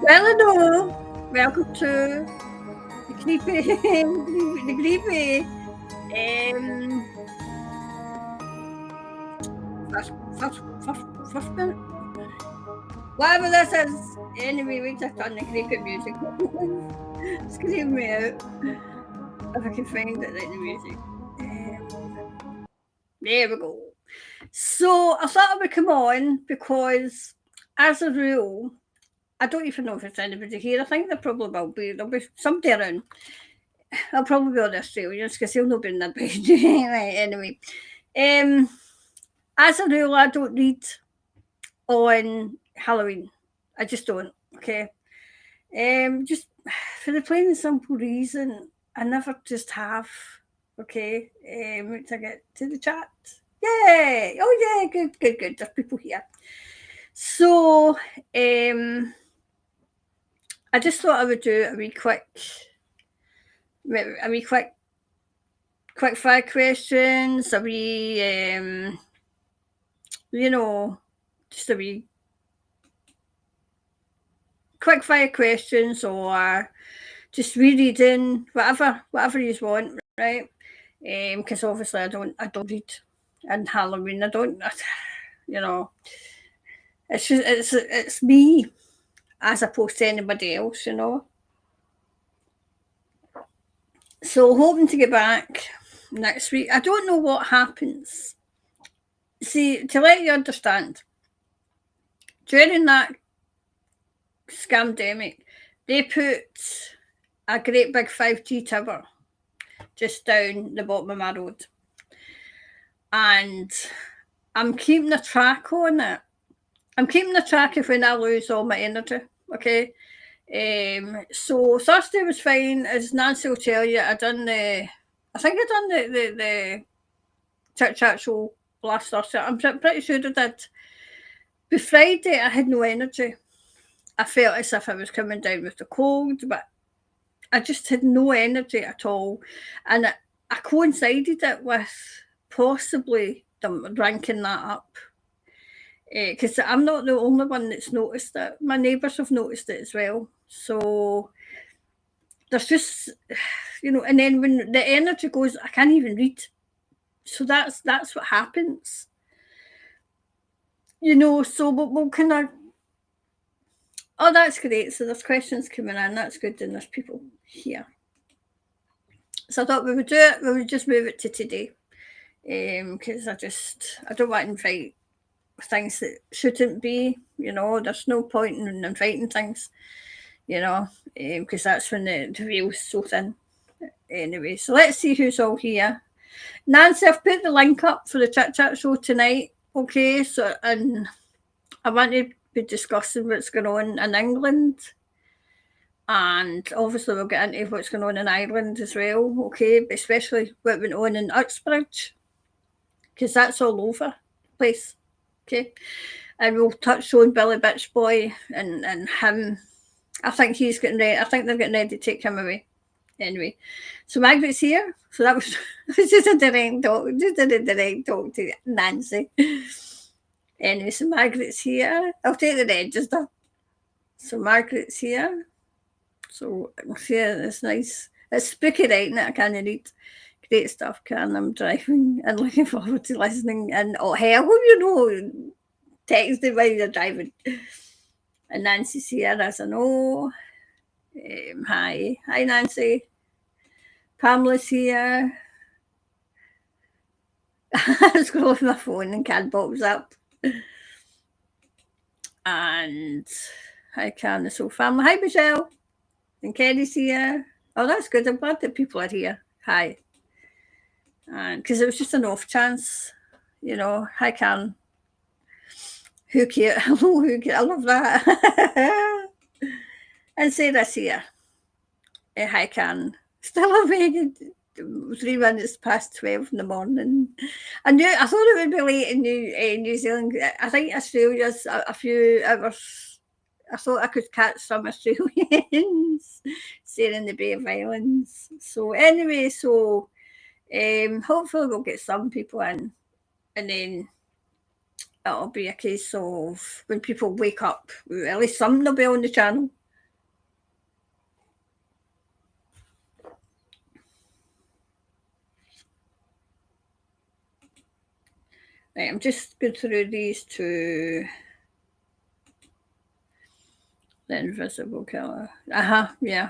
Well, hello. Welcome to the creepy, the creepy, um, first minute. Whatever this is, anyway, we just on the creepy music. Scream me out if I can find it in the music. There we go. So I thought I would come on because, as a rule, I don't even know if it's anybody here. I think there probably will be. There'll be somebody around. I'll probably be all the Australians because they'll not be in their bed. Anyway, as a rule, I don't read on Halloween. I just don't. Okay. Just for the plain and simple reason, I never just have. Okay. To get to the chat. Yay! Oh yeah, good, good, good. There's people here. So, I just thought I would do a wee quick quick fire questions, a wee just a wee quick fire questions or just rereading, whatever you want, right? Because obviously I don't read in Halloween. I don't, you know, it's just it's me as opposed to anybody else, you know. So hoping to get back next week. I don't know what happens. See, to let you understand, during that scamdemic, they put a great big 5G tower just down the bottom of my road. And I'm keeping a track on it. I'm keeping a track of when I lose all my energy, okay? So Thursday was fine, as Nancy will tell you. I think I done the chit chat show last Thursday. I'm pretty sure I did. But Friday, I had no energy. I felt as if I was coming down with the cold, but I just had no energy at all. And I coincided it with possibly them ranking that up. Because I'm not the only one that's noticed it. My neighbours have noticed it as well. So there's just, and then when the energy goes, I can't even read. So that's what happens. So we'll kind of. Oh, that's great. So there's questions coming in. That's good. And there's people here. So I thought we would do it. We would just move it to today. Because I don't want to invite things that shouldn't be. There's no point in inviting things. Because that's when the reel's so thin. Anyway, so let's see who's all here. Nancy, I've put the link up for the Chit Chat show tonight. Okay, so and I want to be discussing what's going on in England, and obviously we'll get into what's going on in Ireland as well. Okay, but especially what went on in Uxbridge, because that's all over the place. Okay, and we'll touch on Billy Bitch Boy and him. I think he's getting ready. I think they're getting ready to take him away. Anyway, so Margaret's here. So that was just a direct talk to Nancy. Anyway, so Margaret's here. I'll take the register. So Margaret's here. So yeah, it's nice. It's spooky writing it. I can't read. Great stuff, Karen. I'm driving and looking forward to listening. And hey, I hope texting while you're driving. And Nancy's here, as I know. Hi, Nancy. Pamela's here. I'm scrolling my phone and can't pops up. And hi, Karen, so family. Hi, Michelle. And Kenny's here. Oh, that's good. I'm glad that people are here. Hi. And because it was just an off chance, Hi, Karen. Who cares? Hello, who cares? I love that. And Sarah's here. Hi, Karen. Still awake. 3 minutes past 12 in the morning. I thought it would be late in New Zealand. I think Australia's a few hours. I thought I could catch some Australians sailing the Bay of Islands. So anyway, hopefully we'll get some people in, and then it'll be a case of when people wake up, at least some will be on the channel. Right, I'm just going through these to the invisible killer. Yeah.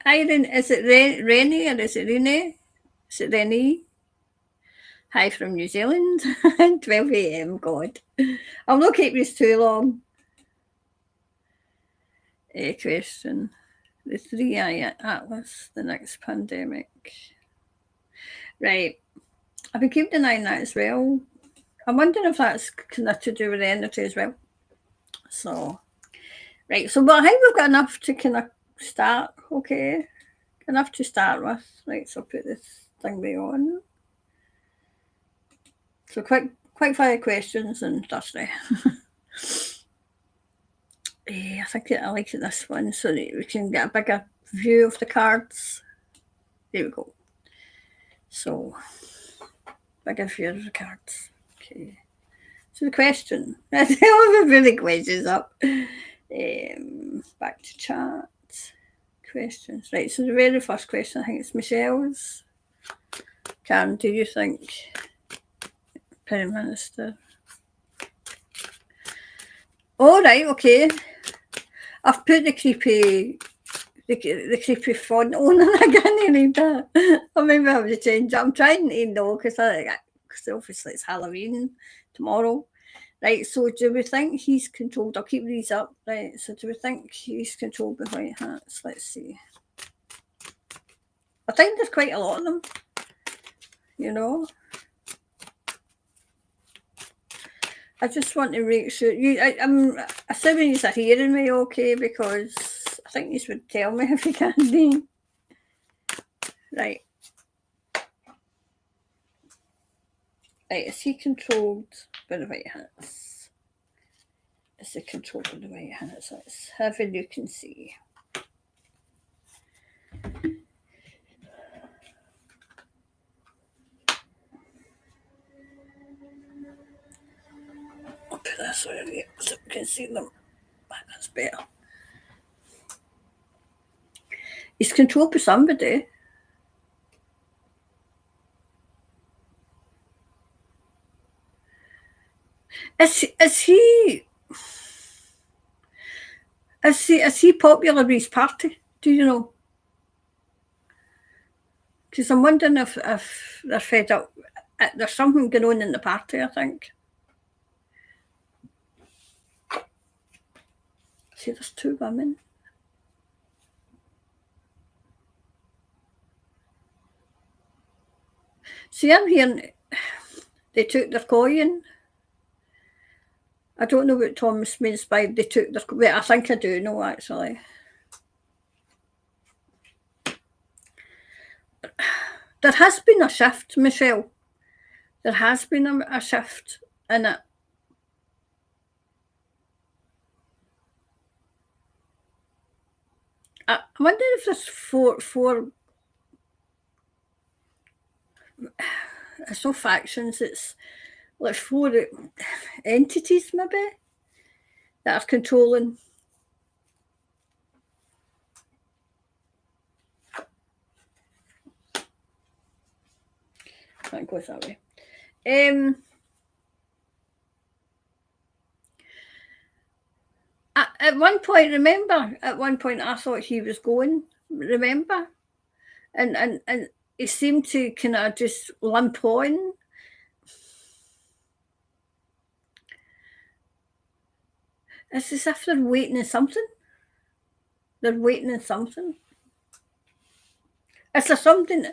Irene, is it Rennie or is it Renee? Is it Rennie? Hi from New Zealand. 12 a.m. God. I'll not keep this too long. Question. The 3-eye atlas, the next pandemic. Right. I've been keeping an eye on that as well. I'm wondering if that's kind of to do with the energy as well. So, right. So, but I think we've got enough to kind of start. Okay. Enough to start with. Right. So, I'll put this thing back on. So, quick fire questions and Thursday. I think I like this one so that we can get a bigger view of the cards. There we go. So, bigger view of the cards. Okay. So the question. I love the questions up. Back to chat. Questions. Right, so the very first question, I think it's Michelle's. Karen, do you think Prime Minister? Oh, right, okay. I've put the creepy font on and I can't read that. I maybe have to change it. I'm trying to know because obviously it's Halloween tomorrow. Right, so do we think he's controlled? I'll keep these up. Right, so do we think he's controlled by white hats? Let's see. I think there's quite a lot of them, you know. I just want to make sure I'm assuming you're hearing me okay because I think you would tell me if you can be. Right. Right, is he controlled by the white hats? Is he controlled by the white hats? Let's have a look and see. I'll put this away so we can see them. That's better. He's controlled by somebody. Is he popular with his party? Do you know? Because I'm wondering if they're fed up. There's something going on in the party, I think. See, there's two women. See, I'm hearing they took their coin. I don't know what Thomas means by they took their coin. I think I do know, actually. There has been a shift, Michelle. There has been a shift in it. I wonder if there's four it's no factions, it's like 4 entities maybe that are controlling. That goes that way. At one point, remember, I thought he was going, remember? And he seemed to kind of just limp on. It's as if they're waiting on something. They're waiting on something. Is there something?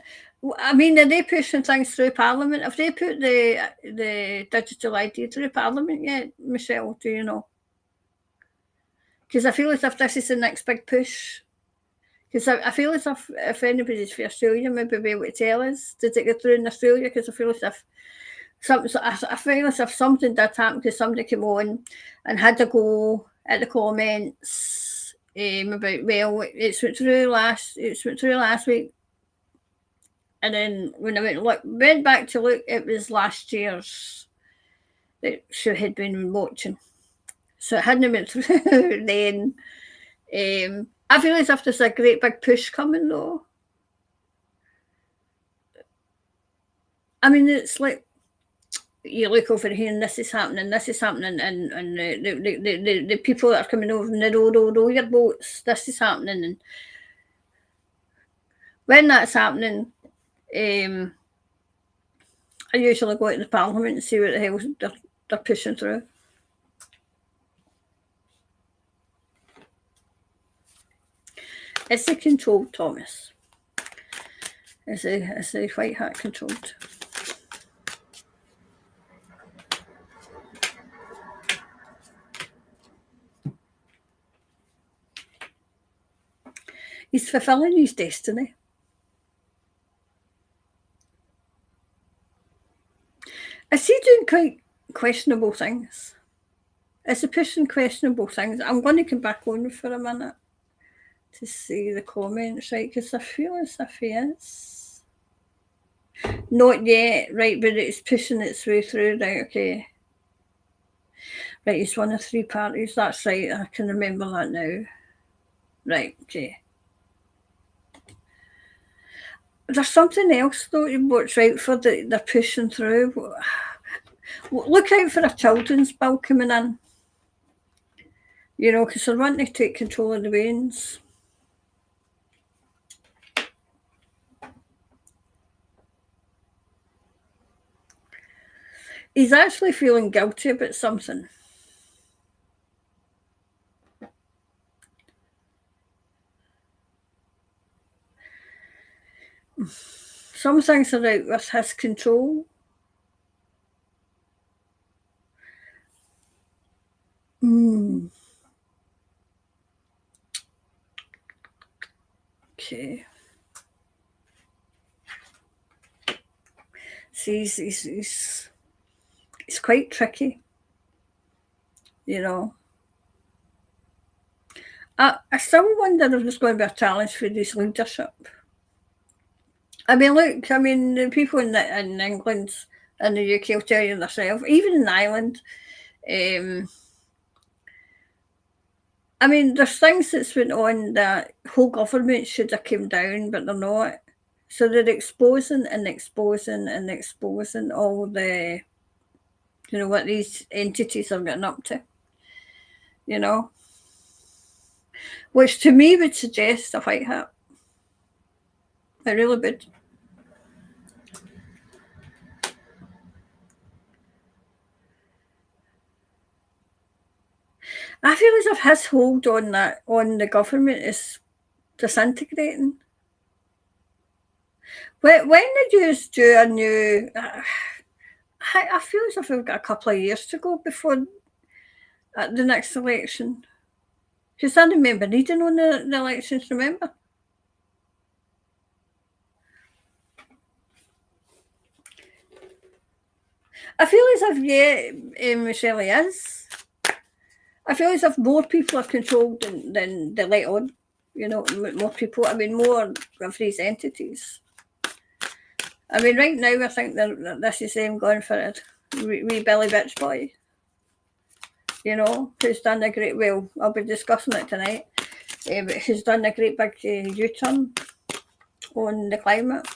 I mean, are they pushing things through Parliament? Have they put the digital ID through Parliament yet, Michelle? Do you know? Because I feel as if this is the next big push. Because I feel as if anybody's from Australia maybe be able to tell us, did it get through in Australia? Because I feel as if I feel as if something did happen because somebody came on and had to go at the comments about it went through last week, and then when I went back to look, it was last year's that she had been watching, so it hadn't went through then. I feel as if there's a great big push coming though. I mean, it's like you look over here and this is happening, and the people that are coming over and they row your boats, this is happening. And when that's happening, I usually go to the Parliament and see what the hell they're pushing through. Is it controlled, Thomas? Is the white hat controlled? He's fulfilling his destiny. Is he doing quite questionable things? Is he pushing questionable things? I'm going to come back on for a minute to see the comments, right? Because I feel as if he is. Not yet, right, but it's pushing its way through, right, okay. Right, he's one of 3 parties, that's right, I can remember that now. Right, okay. There's something else, though, to watch out for that they're pushing through. Look out for a children's bill coming in. You know, because they're wanting to take control of the reins. He's actually feeling guilty about something. Some things are out with his control. Okay. See, he's quite tricky, you know. I still wonder if there's going to be a challenge for his leadership. I mean, look, the people in England and the UK will tell you themselves, even in Ireland, I mean, there's things that's went on that whole government should have come down, but they're not. So they're exposing all the, you know, what these entities are getting up to, you know, which to me would suggest a white hat. It really would. I feel as if his hold on the government is disintegrating. When did you do a new? I feel as if we've got a couple of years to go before the next election. Because I remember reading on the elections, remember? I feel as if, Michelle is. I feel as if more people are controlled than they let on. You know, more people, more of these entities. Right now I think this is them going for it. Wee Billy Bitch Boy. You know, who's done a great, well, I'll be discussing it tonight, but who's done a great big U-turn on the climate.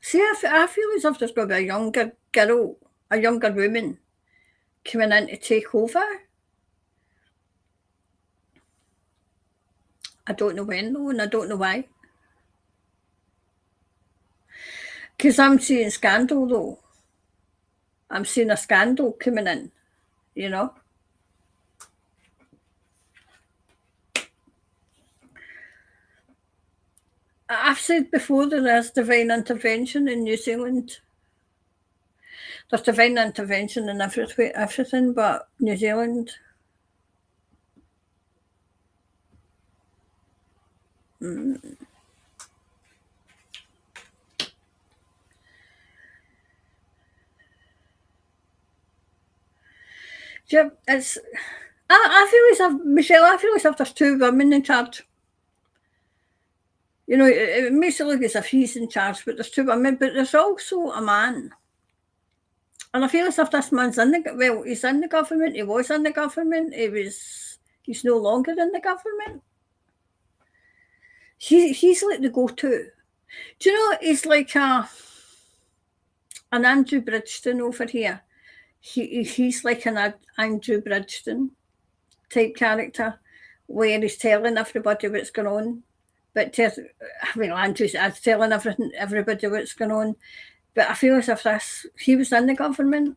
See, I feel as if there's going to be a younger girl, a younger woman coming in to take over. I don't know when though, and I don't know why. Because I'm seeing scandal though. I'm seeing a scandal coming in, you know. I've said before there is divine intervention in New Zealand. There's divine intervention in everything but New Zealand. Yeah, I feel as if, Michelle, I feel as if there's two women in charge. You know, it makes it look as if he's in charge, but there's two women, but there's also a man. And I feel as if this man's he's in the government, he was in the government, he's no longer in the government. He's like the go-to. Do you know, he's like an Andrew Bridgeston over here. He's like an Andrew Bridgeston type character, where he's telling everybody what's going on. But Andrew's telling everybody what's going on. But I feel as if he was in the government.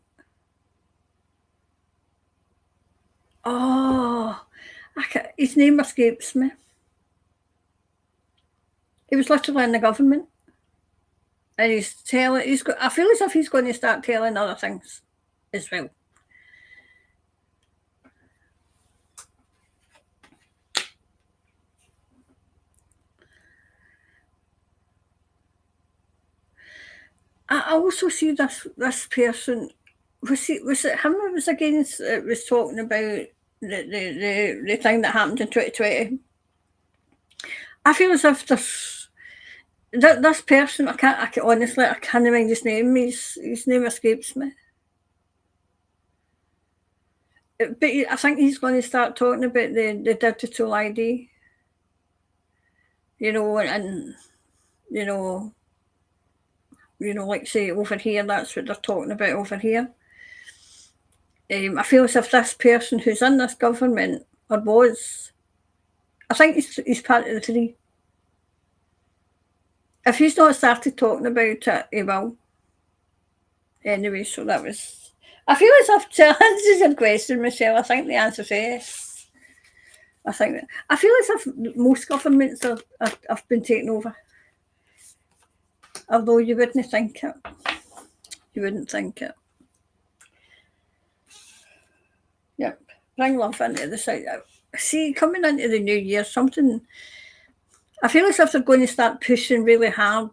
Oh, his name escapes me. He was literally in the government. And I feel as if he's going to start telling other things as well. I also see this person. Was it him that was against? It was talking about the thing that happened in 2020. I feel as if this person. I can't honestly. I can't remember his name. His name escapes me. But I think he's going to start talking about the digital ID. You know, and you know, like say over here, that's what they're talking about over here. I feel as if this person who's in this government, or was, I think he's part of the three. If he's not started talking about it, he will. Anyway, so that was. I feel as if to answer your question, Michelle, I think the answer is yes. I feel as if most governments have been taken over. Although you wouldn't think it. You wouldn't think it. Yep. Bring love into the site. See, coming into the new year, I feel as if they're going to start pushing really hard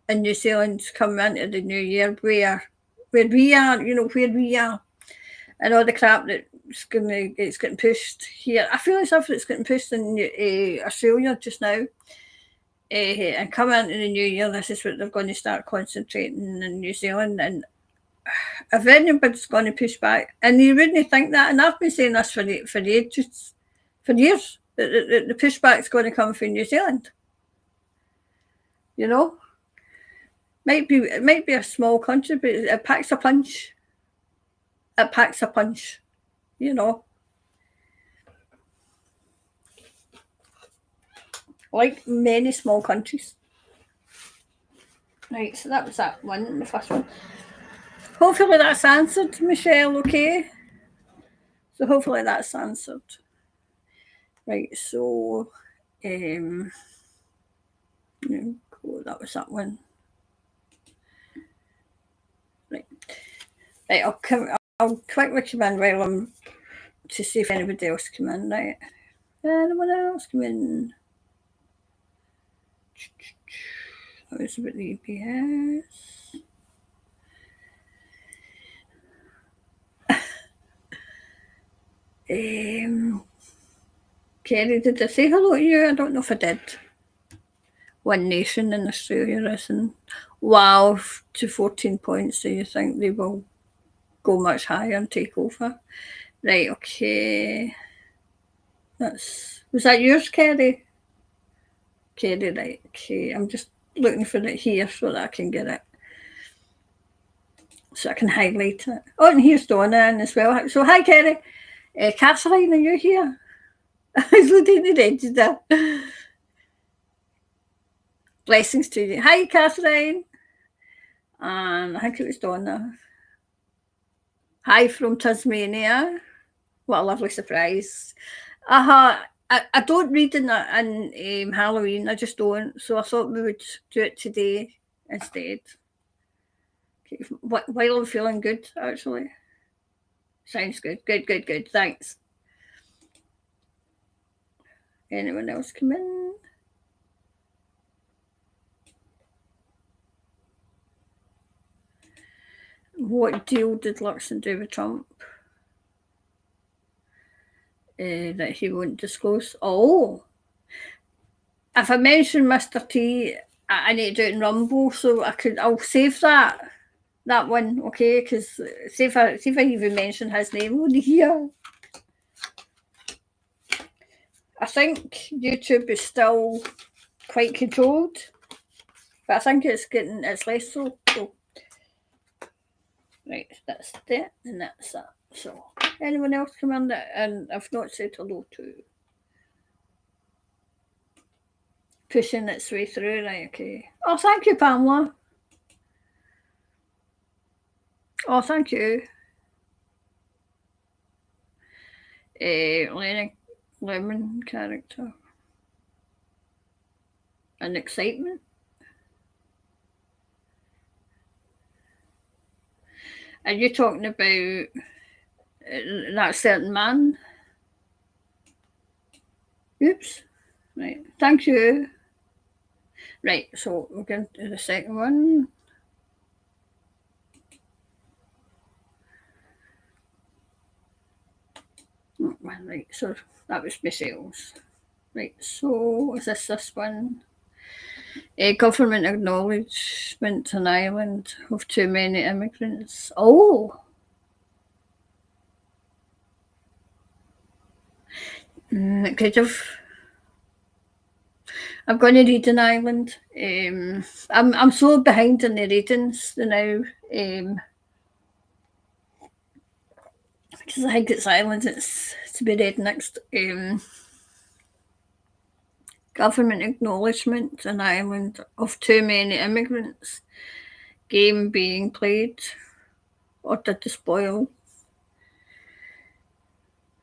in New Zealand coming into the new year where we are, where we are, and all the crap that's getting pushed here. I feel as if it's getting pushed in Australia just now. And coming into the new year, this is what they're going to start concentrating in New Zealand. And if anybody's going to push back, and you wouldn't think that, and I've been saying this for years, that the pushback's going to come from New Zealand. You know, it might be a small country, but it packs a punch. It packs a punch. You know, like many small countries. Right, so that was that one, the first one. Hopefully that's answered, Michelle, okay? So hopefully that's answered. Right, so that was that one. Right, I'll quickly come in while I'm to see if anybody else come in, right? Anyone else come in? That was about the EPS. Kerry, did I say hello to you? I don't know if I did. One Nation in Australia is in wow to 14 points. Do you think they will go much higher and take over? Right, okay. Was that yours, Kerry? Kerry, right, okay. I'm just looking for it here so that I can get it. So I can highlight it. Oh, and here's Donna in as well. So hi, Kerry. Catherine, are you here? I was looking at the register. Blessings to you. Hi, Catherine. And I think it was Donna. Hi from Tasmania. What a lovely surprise. I don't read in Halloween. I just don't. So I thought we would do it today instead. Okay. While I'm feeling good, actually. Sounds good. Good. Thanks. Anyone else come in? What deal did Luxon do with Trump? that he won't disclose. Oh, if I mention Mr. T, I need to do it in Rumble, so I'll save that one, okay? Because see if I even mention his name on here. I think YouTube is still quite controlled, but I think it's less so. Right, that's that, and that's that. So, anyone else come in that and I've not said hello to? Pushing its way through, right? Okay. Oh, thank you, Pamela. Oh, thank you. Lenny Lemon character. And excitement. Are you talking about that certain man? Oops. Right. Thank you. Right, so we're going to the second one. Right, so that was myself. Right, so is this one? A government acknowledgement an island of too many immigrants. Oh, it could have. I'm going to read an island. I'm so behind in the readings now. Because I think it's island. It's to be read next. Government acknowledgement an island of too many immigrants. Game being played. Or did the spoil?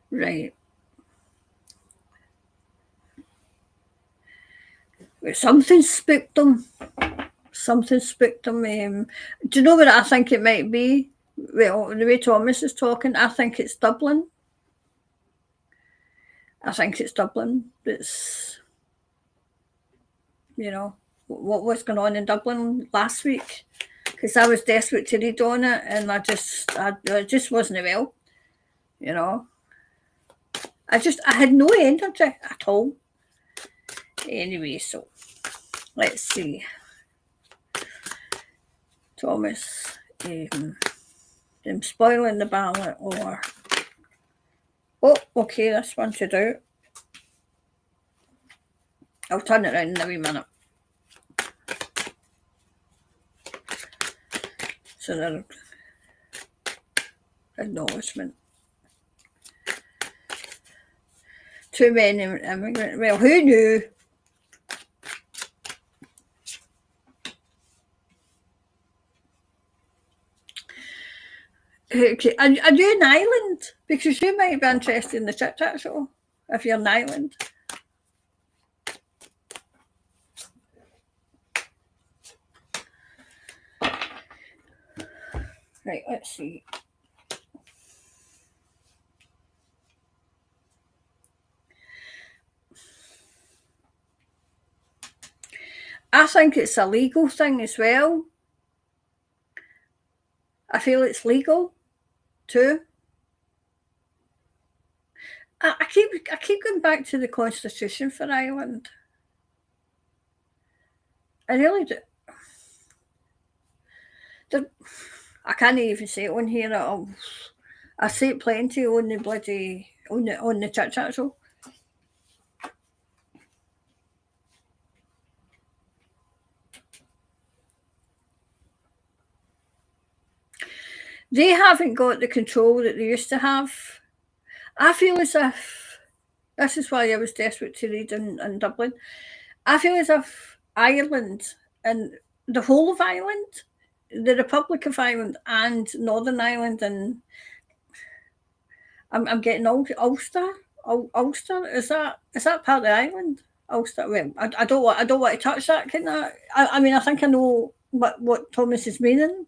Right. Something spooked them. Something spooked them. Do you know what I think it might be? Well, the way Thomas is talking, I think it's Dublin. It's, what was going on in Dublin last week? Because I was desperate to read on it, and I just wasn't well. I had no energy at all. Anyway, so let's see. Thomas, them spoiling the ballot or... Oh, okay, this one should out. I'll turn it around in a wee minute. So the acknowledgement. Too many immigrants. Well, who knew? Okay. Are you an island? Because you might be interested in the Chit Chat show if you're an island. Right, let's see. I think it's a legal thing as well. I feel it's legal too. I keep going back to the Constitution for Ireland. I really do. I can't even say it on here. I say it plenty on the bloody on the Chit Chat show. They haven't got the control that they used to have. I feel as if this is why I was desperate to read in Dublin. I feel as if Ireland and the whole of Ireland, the Republic of Ireland and Northern Ireland, and I'm getting Ulster. Ulster is that part of the island? Ulster. Well, I don't want to touch that. Can I? I mean, I think I know what Thomas is meaning.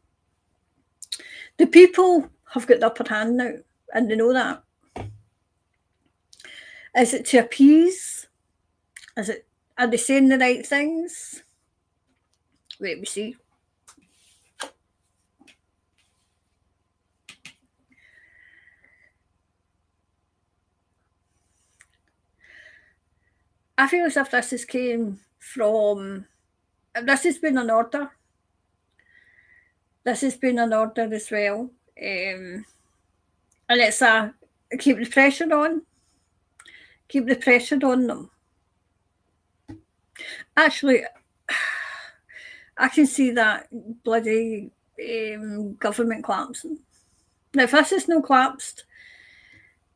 The people have got the upper hand now, and they know that. Is it to appease? Are they saying the right things? Wait, we see. I feel as if this has came from, this has been an order. This has been an order as well. And it's a keep the pressure on. Keep the pressure on them. Actually, I can see that bloody government collapsing. Now, if this is no collapsed,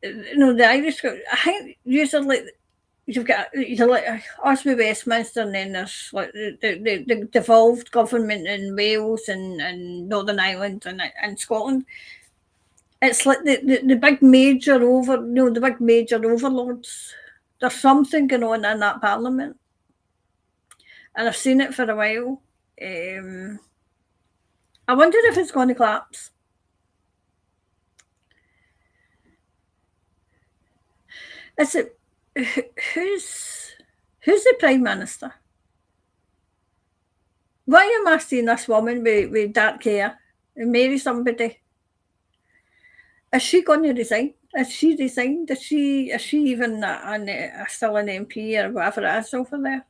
the Irish, I think usually you've got like us with Westminster, and then there's like the devolved government in Wales and Northern Ireland and Scotland. It's like the big major the big major overlords. There's something going on in that parliament, and I've seen it for a while. I wonder if it's going to collapse. Is it who's the Prime Minister? Why am I seeing this woman with dark hair and marry somebody? Is she going to resign? Is she resigned? Is she even still an MP or whatever it is over there?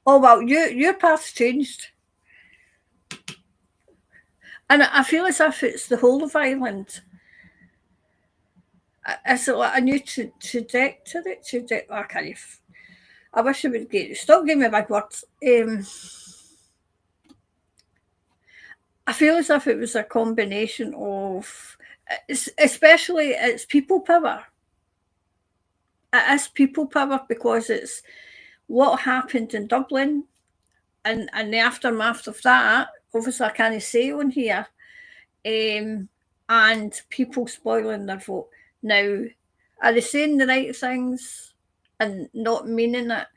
Oh well, your path's changed, and I feel as if it's the whole of Ireland. Is it like a new trajectory? I can't. I wish it would get stop giving me big words. I feel as if it was a combination of, especially it's people power. It is people power because it's what happened in Dublin and the aftermath of that. Obviously, I can't say on here. And people spoiling their vote. Now, are they saying the right things and not meaning it?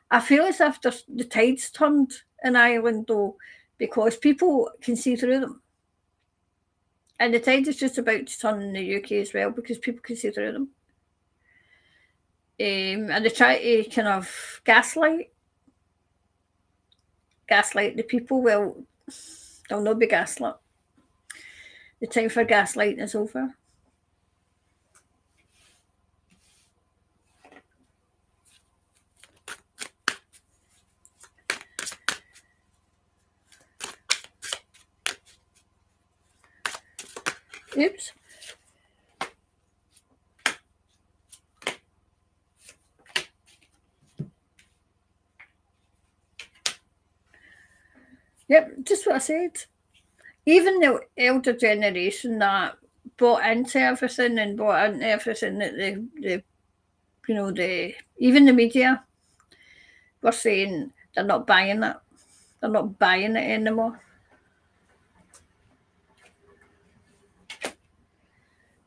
I feel as if the tide's turned in Ireland, though, because people can see through them. And the tide is just about to turn in the UK as well, because people can see through them. And they try to kind of gaslight the people. Well, they'll not be gaslit. The time for gaslighting is over. Oops. Yep, just what I said. Even the elder generation that bought into everything and bought into everything that even the media were saying, they're not buying it. They're not buying it anymore.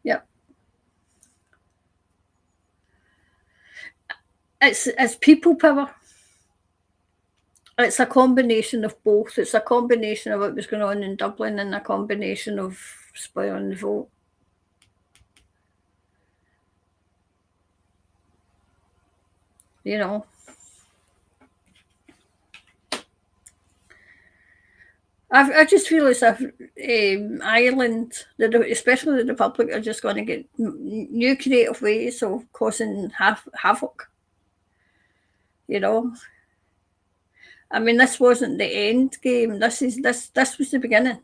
Yep. It's people power. It's a combination of both. It's a combination of what was going on in Dublin and a combination of spoiling the vote. You know. I just feel as if Ireland, especially the Republic, are just going to get new creative ways of causing havoc. You know, I mean, this wasn't the end game. This was the beginning.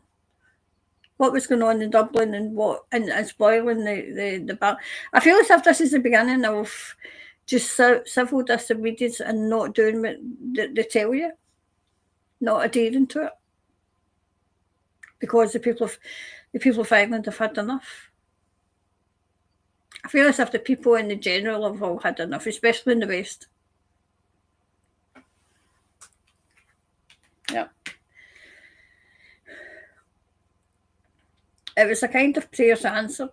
What was going on in Dublin and spoiling the bar. I feel as if this is the beginning of just civil disobedience and not doing what they tell you, not adhering to it, because the people of Ireland have had enough. I feel as if the people in the general have all had enough, especially in the West. Yeah. It was a kind of prayers answered.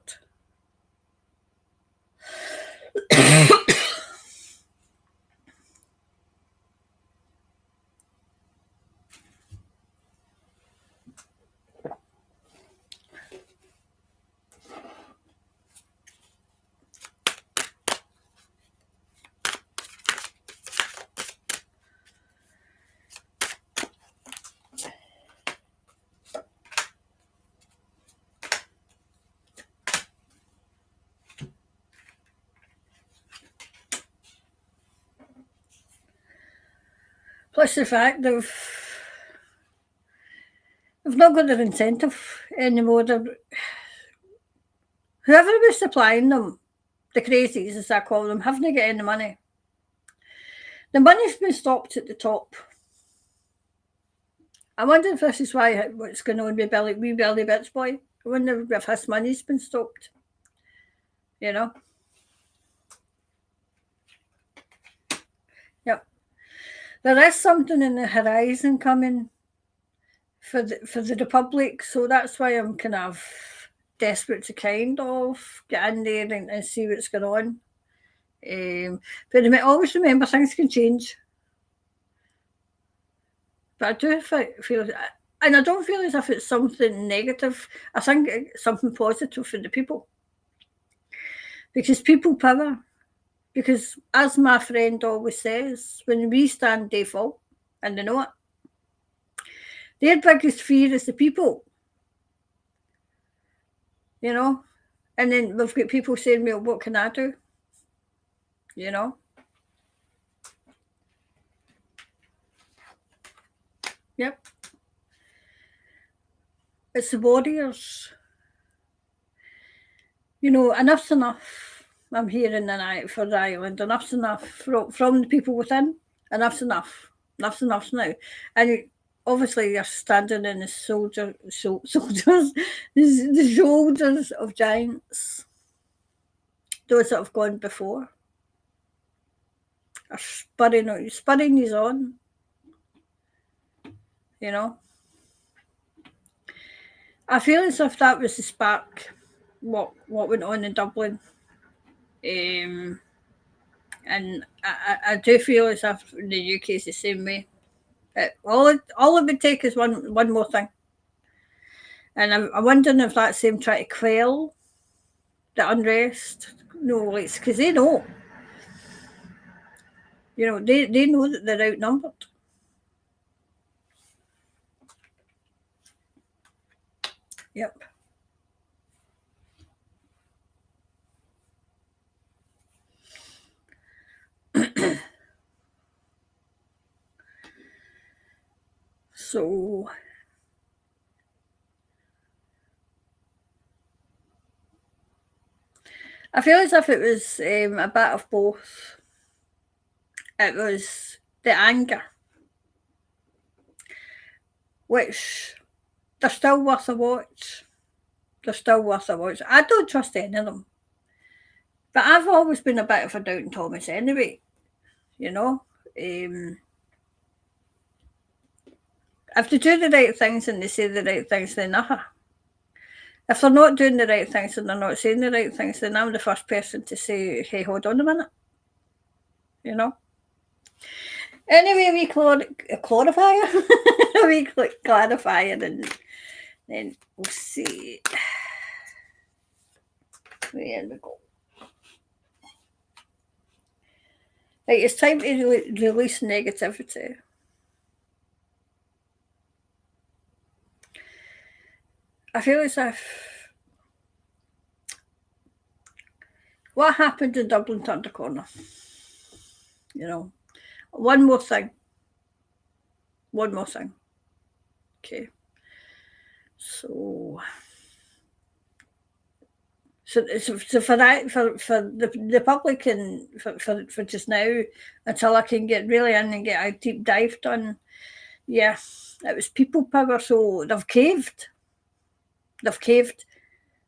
Plus the fact they've not got their incentive anymore. Whoever was supplying them, the crazies as I call them, haven't got any money. The money's been stopped at the top. I wonder if this is what's going on with Billy Bitch Boy. I wonder if his money's been stopped. You know? Yep. There is something in the horizon coming for the Republic, so that's why I'm kind of desperate to kind of get in there and see what's going on. But always remember things can change. But I do feel, and I don't feel as if it's something negative. I think it's something positive for the people. Because people power. Because as my friend always says, when we stand, they fall, and they know it. Their biggest fear is the people. You know? And then we've got people saying, well, what can I do? You know? Yep. It's the warriors. You know, enough's enough. I'm hearing tonight for the island. Enough's enough from the people within. Enough's enough. Enough's enough now. And obviously you're standing in the soldiers, the shoulders of giants. Those that have gone before are spurring these on. You know? I feel as if that was the spark, what went on in Dublin. And I do feel as if the UK is the same way. All it would take is one more thing. And I'm wondering if that's them trying to quell the unrest. No, it's because they know. You know, they know that they're outnumbered. Yep. So I feel as if it was a bit of both. It was the anger, which they're still worth a watch. They're still worth a watch. I don't trust any of them. But I've always been a bit of a Doubting Thomas anyway, you know. If they do the right things and they say the right things, then if they're not doing the right things and they're not saying the right things, then I'm the first person to say, hey, hold on a minute. You know? Anyway, we clarify we clarify it and then we'll see. There we go. Right, it's time to release negativity. I feel as if what happened in Dublin turned a corner. You know, one more thing. Okay. So for the public and for just now, until I can get really in and get a deep dive done, yeah, it was people power. So they've caved.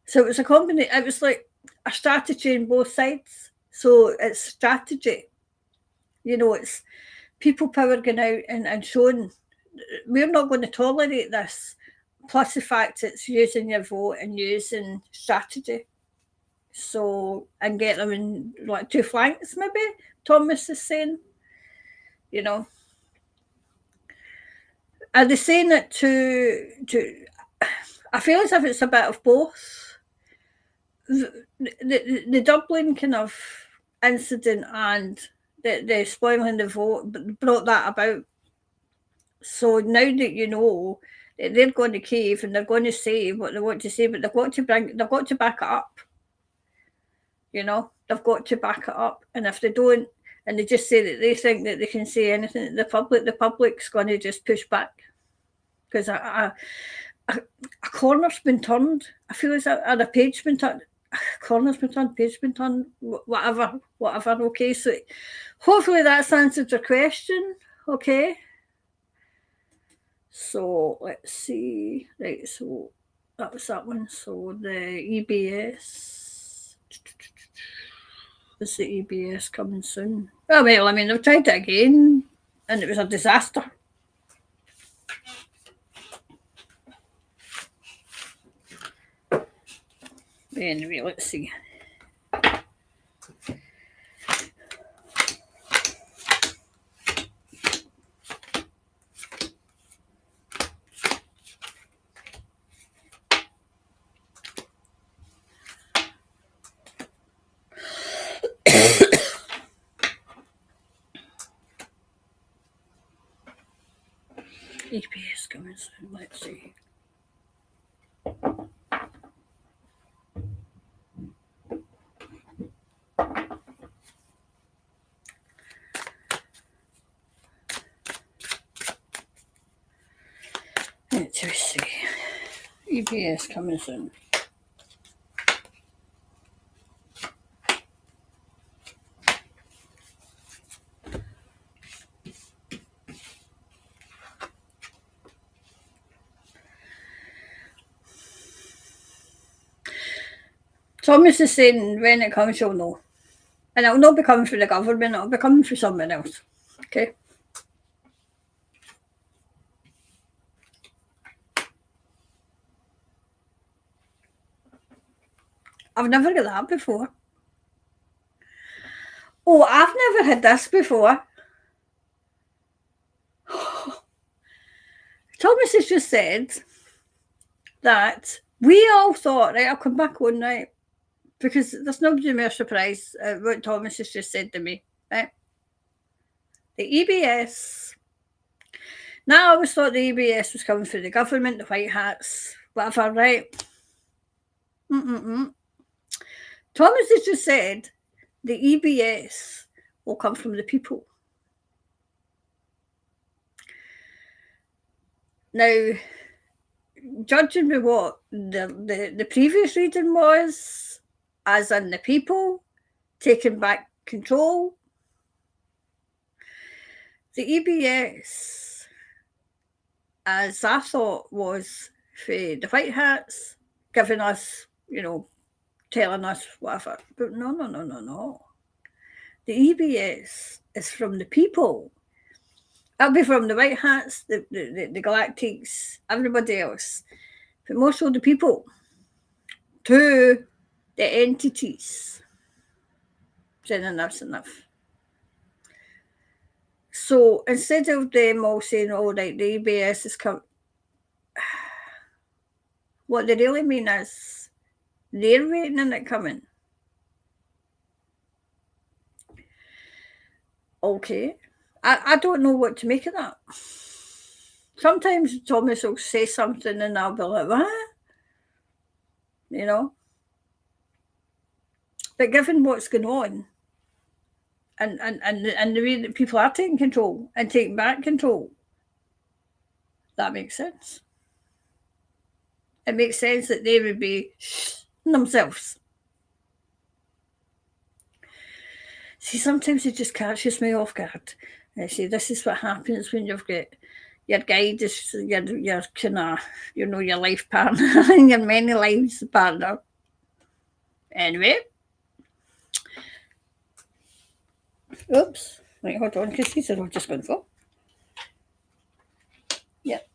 So it was a combination. It was like a strategy on both sides. So it's strategy. You know, it's people power going out and showing we're not going to tolerate this. Plus the fact it's using your vote and using strategy. So, and get them in like two flanks, maybe, Thomas is saying. You know. Are they saying it to I feel as if it's a bit of both. The Dublin kind of incident and the spoiling the vote brought that about. So now that you know that they're going to cave and they're going to say what they want to say, but they've got to back it up. You know, they've got to back it up. And if they don't, and they just say that they think that they can say anything to the public's going to just push back. Because a corner's been turned. I feel as a page been turned. Corner's been turned, page been turned, whatever. Okay, so hopefully that's answered your question. Okay. So let's see. Right, so that was that one. So the EBS. Is the EBS coming soon? Oh, well, I mean, they've tried it again and it was a disaster. Anyway, let's see. EBS coming soon. Let's see. Let's see. EBS coming soon. Thomas is saying when it comes, you'll know. And it'll not be coming from the government, it'll be coming from someone else. Okay? I've never got that before. Oh, I've never had this before. Thomas has just said that we all thought, right, I'll come back on, right, because there's nobody more surprised at what Thomas has just said to me, right? The EBS. Now I always thought the EBS was coming through the government, the white hats, whatever, right? Thomas has just said the EBS will come from the people. Now, judging by what the previous reading was, as in the people taking back control, the EBS, as I thought, was for the white hats giving us, telling us whatever. But no. The EBS is from the people. That'll be from the white hats, the galactics, everybody else. But more so the people to the entities. Saying enough's enough. So instead of them all saying, oh, right, the EBS is coming, what they really mean is they're waiting on it coming. Okay. I don't know what to make of that. Sometimes Thomas will say something and I'll be like, what? But given what's going on and the way that people are taking control and taking back control, that makes sense. It makes sense that they would be themselves. See, sometimes it just catches me off guard. I see, this is what happens when you've got your guide is your kind of, your life partner and your many lives partner. Anyway. Oops. Right, hold on, because these are all just going for. Yep.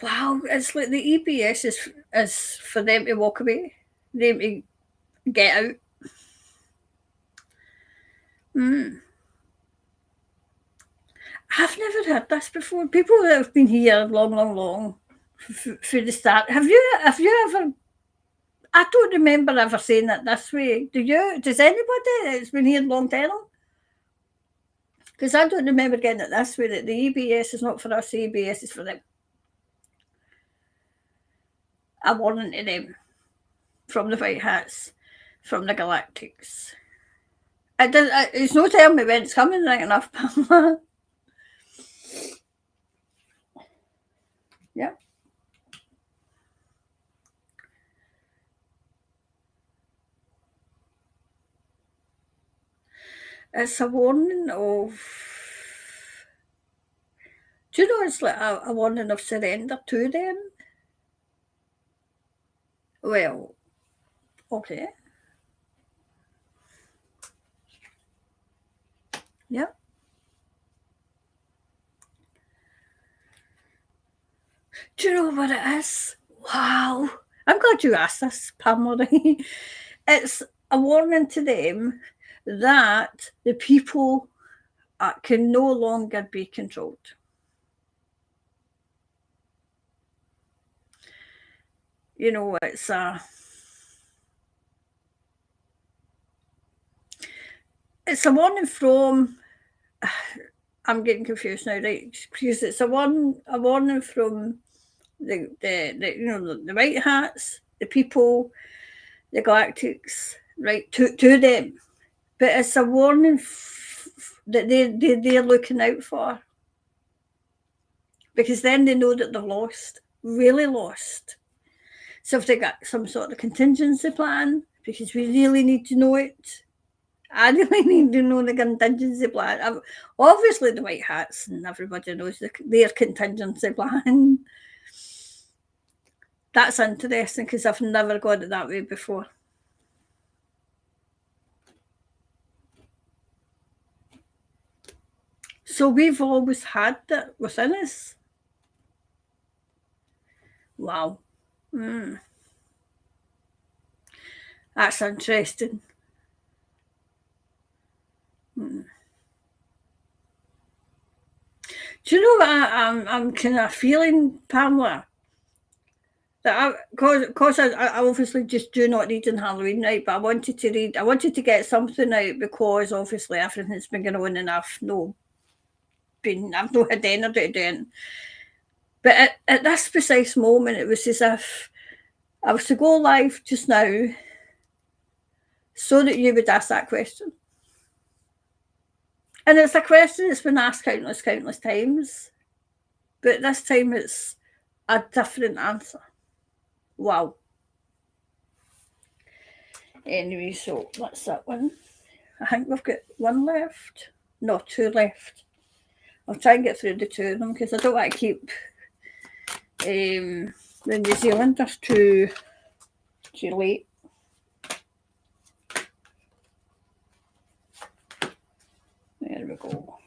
Wow, it's like the EBS is for them to walk away, them to get out. I've never heard this before. People that have been here long for the start. Have you ever? I don't remember ever saying it this way. Do you? Does anybody that's been here long time? Because I don't remember getting it this way, that the EBS is not for us, the EBS is for them. A warning to them from the white hats. from the galactics. It's no telling me when it's coming, right enough, Pamela. Yep. It's a warning of. Do you know it's like a warning of surrender to them? Well, okay. Yep. Do you know what it is? Wow. I'm glad you asked this, Pamela. It's a warning to them that the people can no longer be controlled. You know, it's a warning from. I'm getting confused now, right? Because it's a warning from the the white hats, the people, the galactics, right, to them. But it's a warning that they're looking out for, because then they know that they're lost, really lost. So if they got some sort of contingency plan, because we really need to know it. I really need to know the contingency plan. Obviously, the white hats and everybody knows their contingency plan. That's interesting because I've never got it that way before. So we've always had that within us. Wow. That's interesting. Do you know what I'm kind of feeling, Pamela? That because I obviously just do not read on Halloween night, but I wanted to read. I wanted to get something out because obviously everything's been going on, and I've no had energy to do it. But at this precise moment, it was as if I was to go live just now, so that you would ask that question. And it's a question that's been asked countless times, but this time it's a different answer. Wow. Anyway, so that's that one. I think we've got one left. No, two left. I'll try and get through the two of them because I don't want to keep the New Zealanders too late. There we go.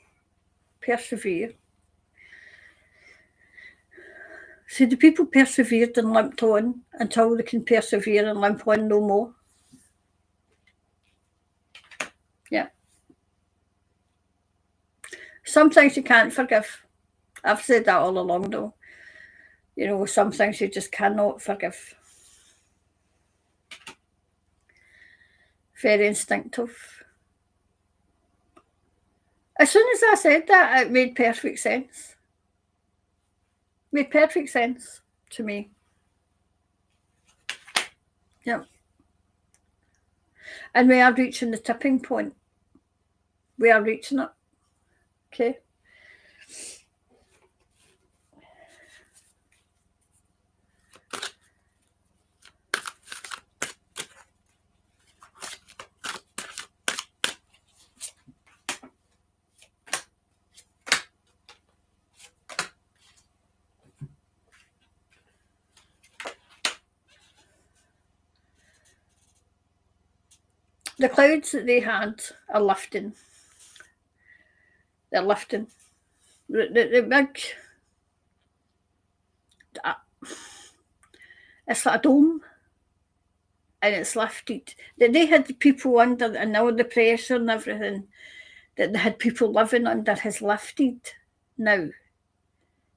Persevere. So the people persevered and limped on until they can persevere and limp on no more. Yeah. Some things you can't forgive. I've said that all along though. You know, some things you just cannot forgive. Very instinctive. As soon as I said that, it made perfect sense. Made perfect sense to me. Yep. And we are reaching the tipping point. We are reaching it. Okay. The clouds that they had are lifting. They're lifting. The big. It's like a dome. And it's lifted. They had the people under, and all the pressure and everything that they had people living under has lifted now.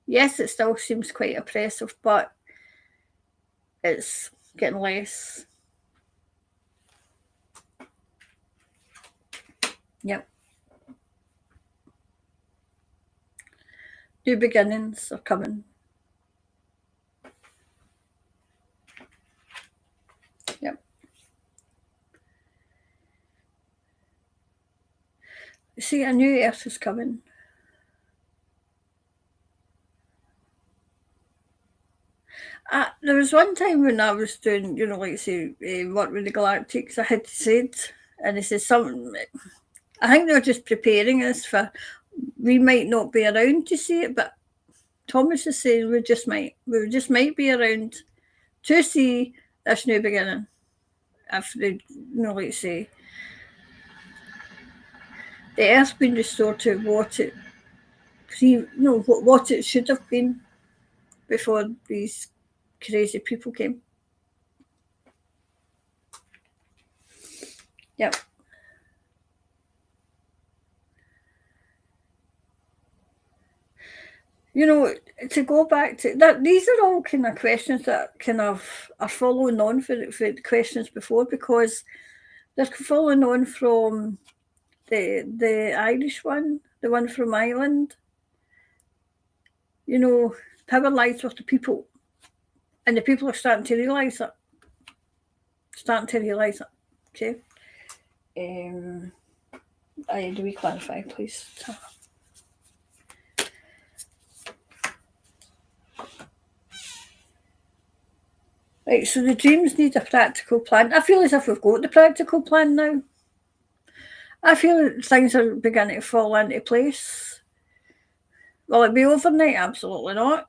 Yes, it still seems quite oppressive, but it's getting less. Yep. New beginnings are coming. Yep. See, a new earth is coming. There was one time when I was doing, like say, work with the Galactics, I had said, and they said something. I think they were just preparing us for. We might not be around to see it, but Thomas is saying we just might be around to see this new beginning. If they, like say, the Earth's been restored to what it, what it should have been before these crazy people came. Yep. To go back to that, these are all kind of questions that kind of are following on for the questions before, because they're following on from the Irish one, the one from Ireland. Power lies with the people, and the people are starting to realise it. Okay. Do we clarify, please? Right, so the dreams need a practical plan. I feel as if we've got the practical plan now. I feel things are beginning to fall into place. Will it be overnight? Absolutely not.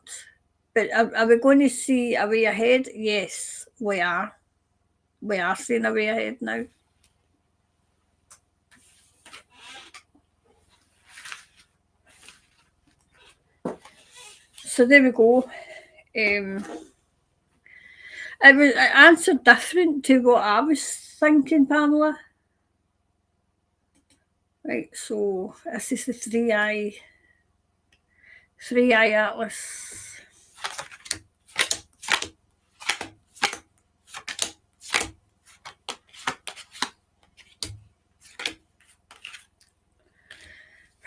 But are we going to see a way ahead? Yes, we are. We are seeing a way ahead now. So there we go. It answered different to what I was thinking, Pamela. Right, so this is the three-eye atlas.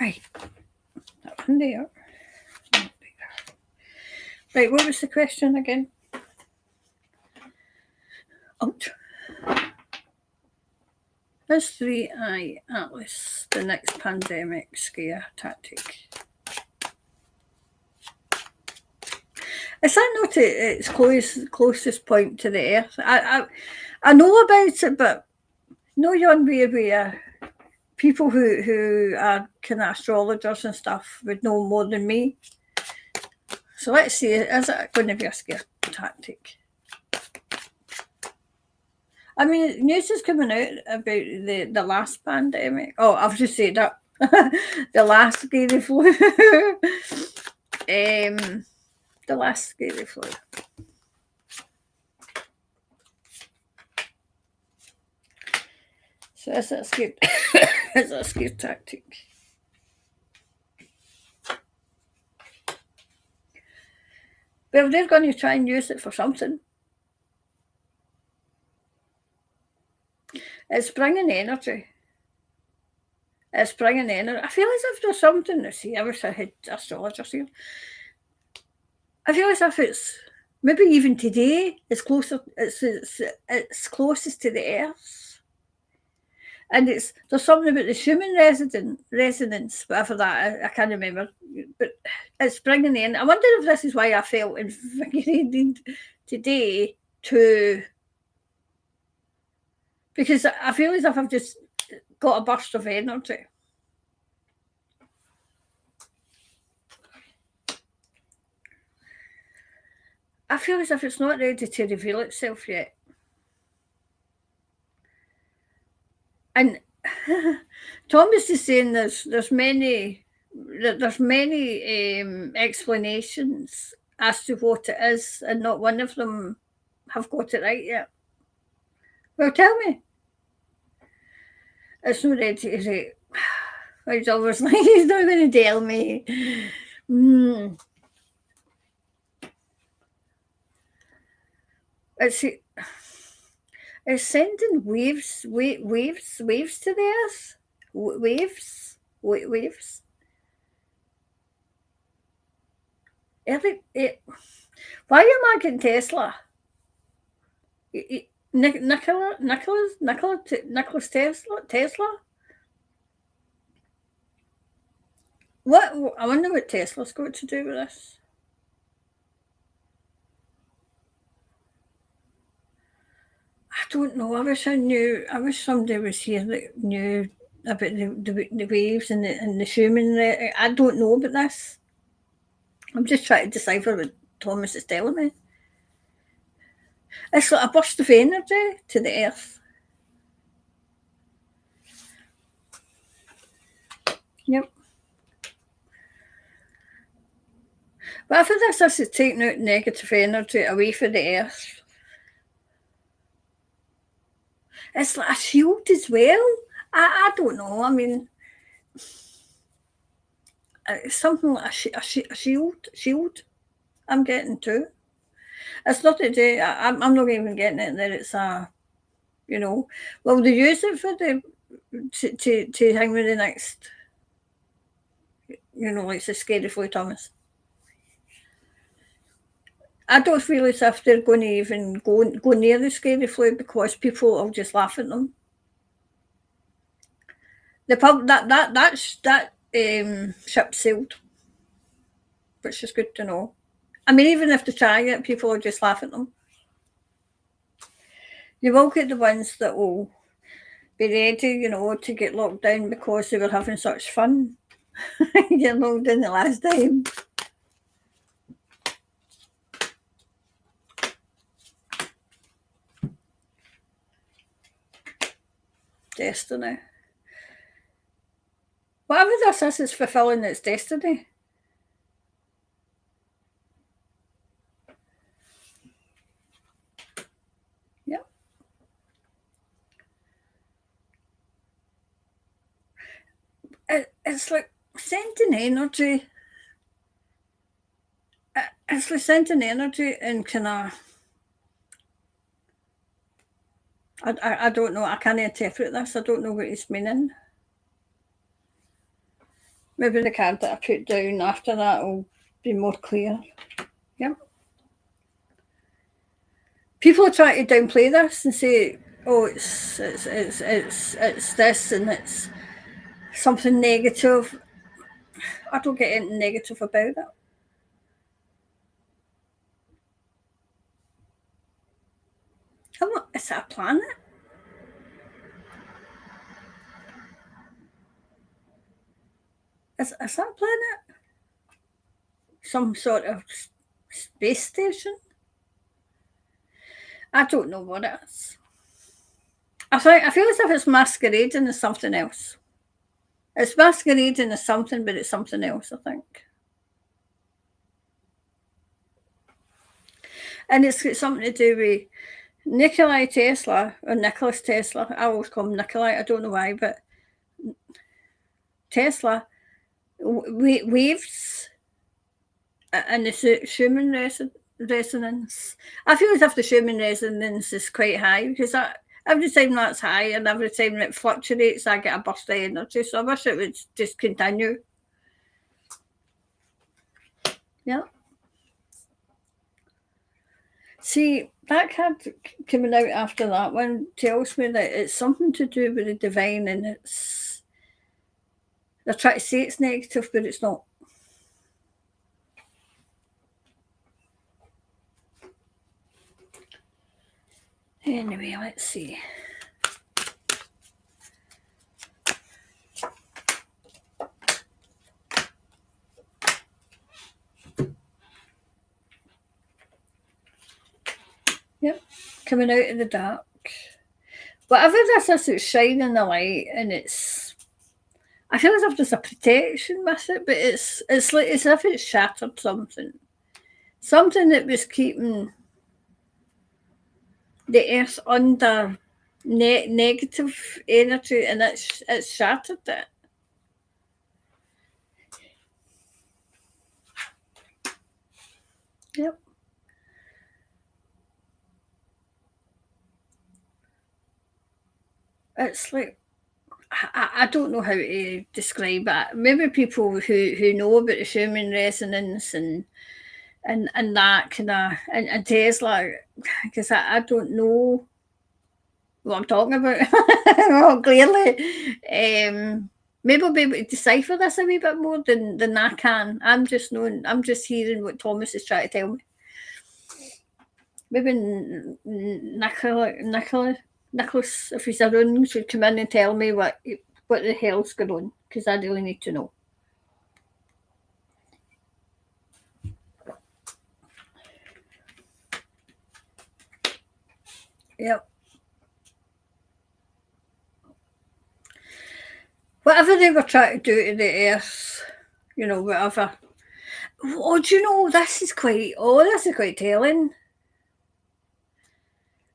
Right, that one there. Right, what was the question again? Ouch. Is three-eye atlas the next pandemic scare tactic? Is that not its closest point to the Earth? I know about it, but no, Yon, where people who are kind of astrologers and stuff would know more than me. So let's see, is it going to be a scare tactic? I mean, news is coming out about the last pandemic. Oh, I've just said that. The last scary flu. The last scary flu. So is that scare? Is that a scare tactic? Well, they're going to try and use it for something. It's bringing energy. It's bringing energy. I feel as if there's something to see. I wish I had astrologers here. I feel as if it's maybe even today it's closer. It's closest to the Earth, and there's something about the human resonance, whatever that I can't remember. But it's bringing in. I wonder if this is why I felt invigorated today to, because I feel as if I've just got a burst of energy. I feel as if it's not ready to reveal itself yet. And Thomas is saying there's many explanations as to what it is, and not one of them have got it right yet. Well, tell me. It's not ready to say. He's always like, he's not going to tell me. It's sending waves to the Earth. Waves. Why am I getting Tesla? Nicholas Tesla? What I wonder what Tesla's got to do with this. I don't know. I wish I knew. I wish somebody was here that knew about the waves and the human. I don't know about this. I'm just trying to decipher what Thomas is telling me. It's like a burst of energy to the earth. Yep. But I think this is taking out negative energy away from the earth. It's like a shield as well. I don't know. I mean, it's something like a shield. I'm getting to. It's not to do. I'm not even getting it that it's well, they use it for the to hang with the next, like the scary Floy Thomas. I don't feel as if they're going to even go near the scary Floy because people will just laugh at them. The pub that ship sailed, which is good to know. I mean, even if they try it, people will just laugh at them. You will get the ones that will be ready, to get locked down because they were having such fun. Get locked in the last time. Destiny. Whatever this is fulfilling its destiny. Yep. It's like sending energy. It's like sending energy and kind of. I don't know. I can't interpret this. I don't know what it's meaning. Maybe the card that I put down after that will be more clear. Yep. People are trying to downplay this and say, "Oh, it's this and it's something negative." I don't get anything negative about it. Is that a planet? Is that a planet? Some sort of space station? I don't know what it is. I feel as if it's masquerading as something else. It's masquerading as something, but it's something else, I think. And it's got something to do with Nikola Tesla, or Nicholas Tesla. I always call him Nikolai. I don't know why, but Tesla waves and the Schumann resonance. I feel as if the Schumann resonance is quite high because every time that's high and every time it fluctuates, I get a burst of energy. So I wish it would just continue. Yeah. See, that card coming out after that one tells me that it's something to do with the divine, and they're trying to say it's negative, but it's not. Anyway, let's see. Yep, coming out of the dark. Whatever this is, it's shining the light, and I feel as if there's a protection with it, but it's like as if it's shattered something. Something that was keeping the earth under negative energy, and it's shattered it. Yep. It's like I don't know how to describe it. Maybe people who know about the Schumann resonance and that kind of and Tesla, because I don't know what I'm talking about. Well, clearly. Maybe I'll be able to decipher this a wee bit more than I can. I'm just hearing what Thomas is trying to tell me. Maybe Nicholas, if he's around, should come in and tell me what the hell's going on, because I really need to know. Yep. Whatever they were trying to do to the earth, whatever. Oh, do you know, this is quite telling.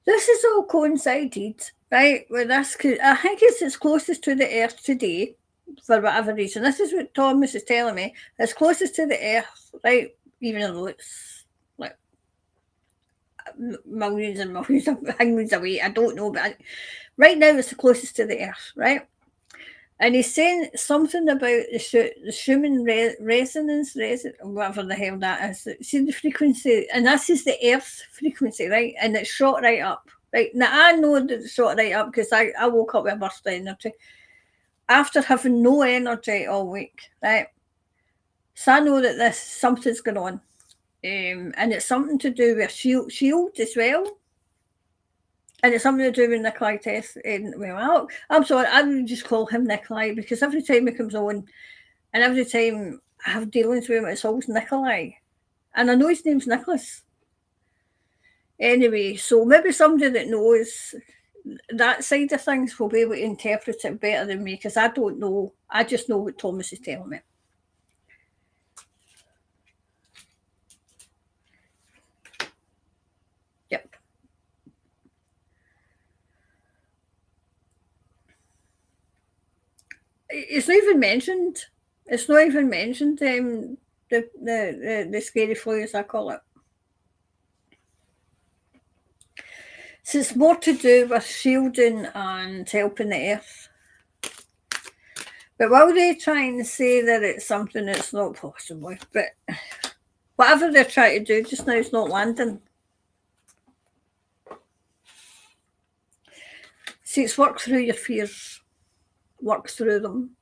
This is all coincided, right, with this. I think it's closest to the earth today, for whatever reason. This is what Thomas is telling me. It's closest to the earth, right, even though it's like millions and millions of millions away. I don't know, but right now it's the closest to the earth, right? And he's saying something about the Schumann resonance, whatever the hell that is. See the frequency, and this is the Earth frequency, right? And it's shot right up. Right now, I know that it's shot right up because I woke up with a burst of energy after having no energy all week, right? So I know that something's going on, and it's something to do with shield as well. And it's something to do with Nikolai Tesla. Well, I'm sorry, I would just call him Nikolai because every time he comes on and every time I have dealings with him, it's always Nikolai. And I know his name's Nicholas. Anyway, so maybe somebody that knows that side of things will be able to interpret it better than me because I don't know. I just know what Thomas is telling me. Yep. It's not even mentioned. It's not even mentioned. The scary flu, as I call it. So it's more to do with shielding and helping the earth. But while they try and say that it's something that's not possible, but whatever they're trying to do just now is not landing. See, it's work through your fears, work through them.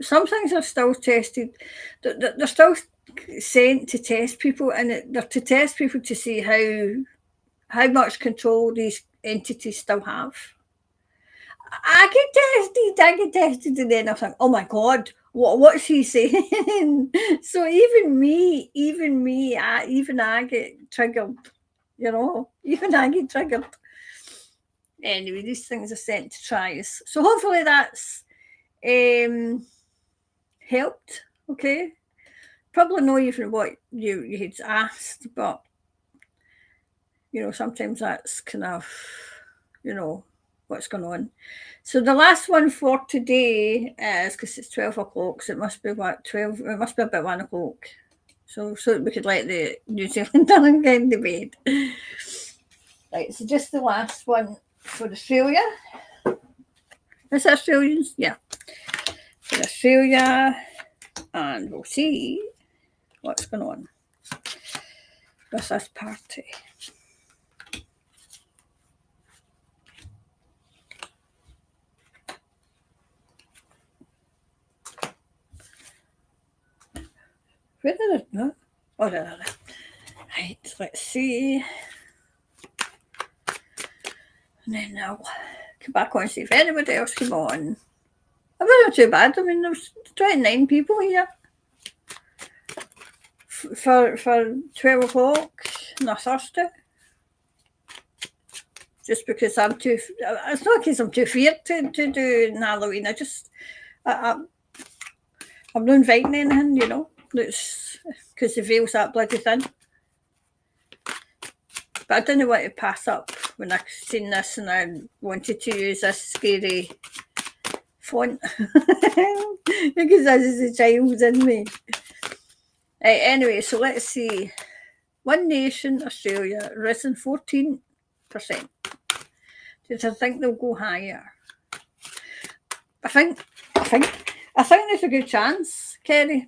Some things are still tested. They're still sent to test people, and they're to test people to see how much control these entities still have. I get tested, and then I think, oh my God, what's he saying? So even I get triggered, even I get triggered. Anyway, these things are sent to try us. So hopefully that's helped, okay? Probably not even what you had asked, but, sometimes that's kind of, what's going on. So the last one for today is, because it's 12 o'clock, so it must be about 12, it must be about 1 o'clock. So we could let the New Zealander get into bed. Right, so just the last one for Australia. Is it Australians? Yeah. For Australia, and we'll see what's going on with this party. Where did it go? Oh, there. Right, let's see. And then I'll come back on and see if anybody else came on. It wasn't too bad. I mean, there's 29 people here for 12 o'clock on a Thursday. Just because it's not because I'm too feared to do Halloween. I'm not inviting anything, it's because the veil's that bloody thin. But I didn't want to pass up when I seen this and I wanted to use this scary font because this is a child in me. Right, anyway, so let's see. One Nation, Australia, risen 14%. Did I think they'll go higher? I think there's a good chance, Kerry,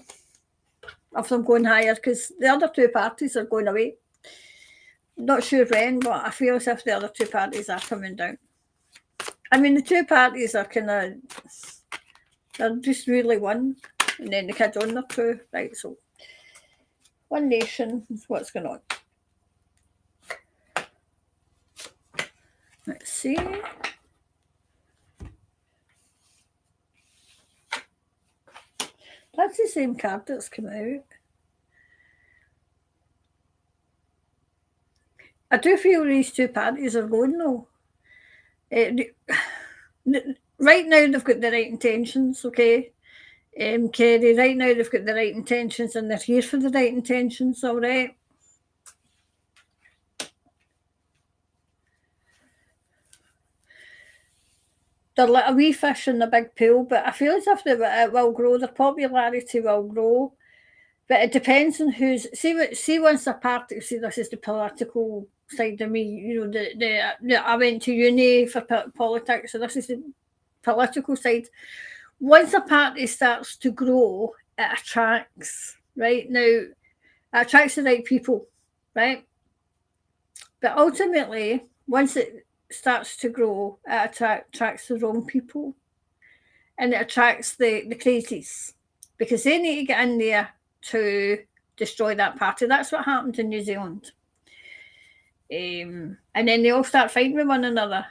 of them going higher because the other two parties are going away. Not sure when, but I feel as if the other two parties are coming down. I mean, the two parties are kind of, they're just really one, and then the kids on there too, right? So, One Nation is what's going on. Let's see. That's the same card that's come out. I do feel these two parties are going though. Right now they've got the right intentions, okay? Kerry, right now they've got the right intentions and they're here for the right intentions, all right? They're like a wee fish in the big pool, but I feel as if it will grow, their popularity will grow. But it depends on who's see once a party. See, this is the political side of me. You know, I went to uni for politics, so this is the political side. Once a party starts to grow, it attracts right now. It attracts the right people, right? But ultimately, once it starts to grow, it attracts the wrong people, and it attracts the crazies because they need to get in there to destroy that party. That's what happened in New Zealand. And then they all start fighting with one another.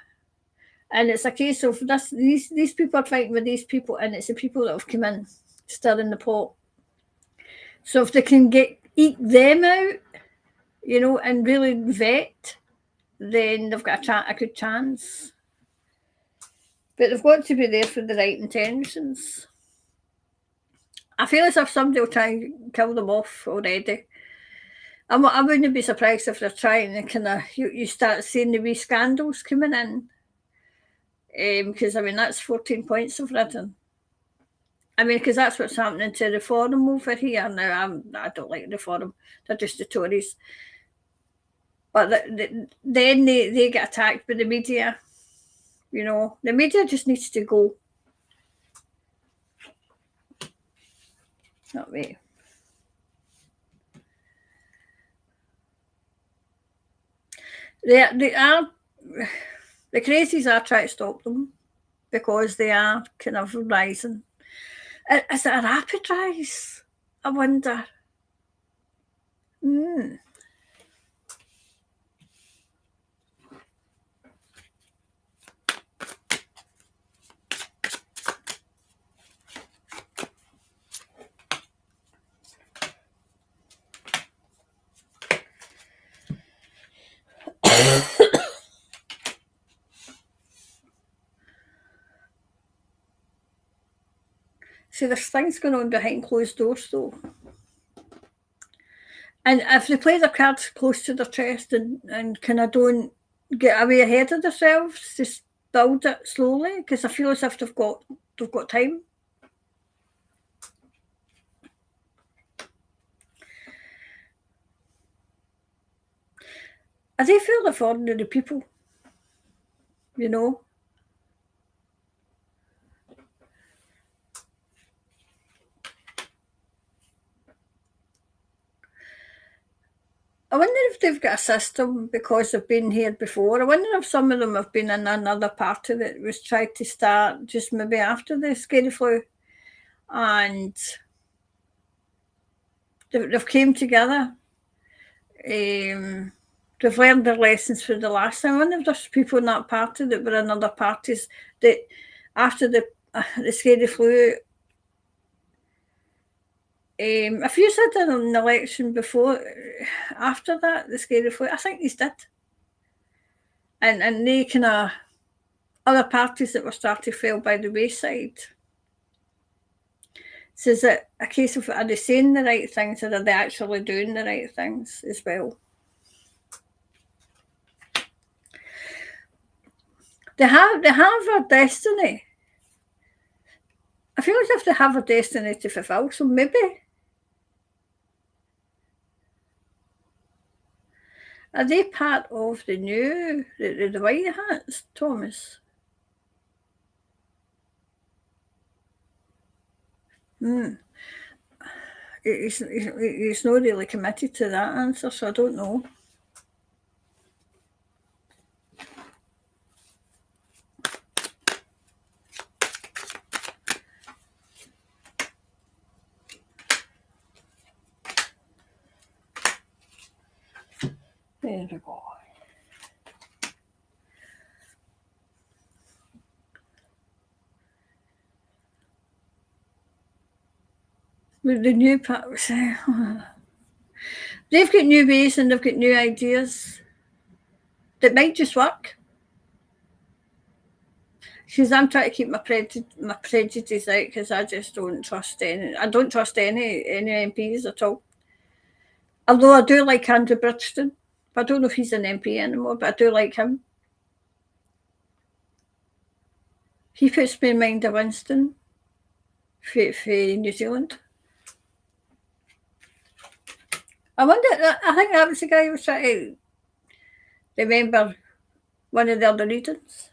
And it's a case of these people are fighting with these people, and it's the people that have come in stirring the pot. So if they can eke them out, you know, and really vet, then they've got a good chance. But they've got to be there for the right intentions. I feel as if somebody will try and kill them off already. I wouldn't be surprised if they're trying to kind of, you start seeing the wee scandals coming in. Because, I mean, that's 14 points of written. I mean, because that's what's happening to the Forum over here. Now, I don't like the Forum. They're just the Tories. But then they get attacked by the media. You know, the media just needs to go. That way. They are, the crazies are trying to stop them because they are kind of rising. Is it a rapid rise? I wonder. See, there's things going on behind closed doors, though. And if they play their cards close to their chest and kind of don't get away ahead of themselves, just build it slowly, because I feel as if they've got time. I do feel they're for ordinary people, you know. I wonder if they've got a system because they've been here before. I wonder if some of them have been in another party that was tried to start just maybe after the scary flu, and they've came together. They've learned their lessons from the last time. I wonder if there's people in that party that were in other parties that after the scary flu. If you had an election before, after that, the scary flu, I think they did. And they kind of, other parties that were starting fell by the wayside. So is it a case of, are they saying the right things or are they actually doing the right things as well? They have a destiny. I feel as if they have a destiny to fulfill, so maybe. Are they part of the new, the White Hats, Thomas? He's not really committed to that answer, so I don't know. There we go. With the new parts, they've got new ways and they've got new ideas that might just work. Because I'm trying to keep my prejudice out because I just don't trust any. I don't trust any MPs at all. Although I do like Andrew Bridgeton. I don't know if he's an MP anymore, but I do like him. He puts me in mind of Winston for New Zealand. I wonder, I think that was the guy who was trying to remember one of the other readings.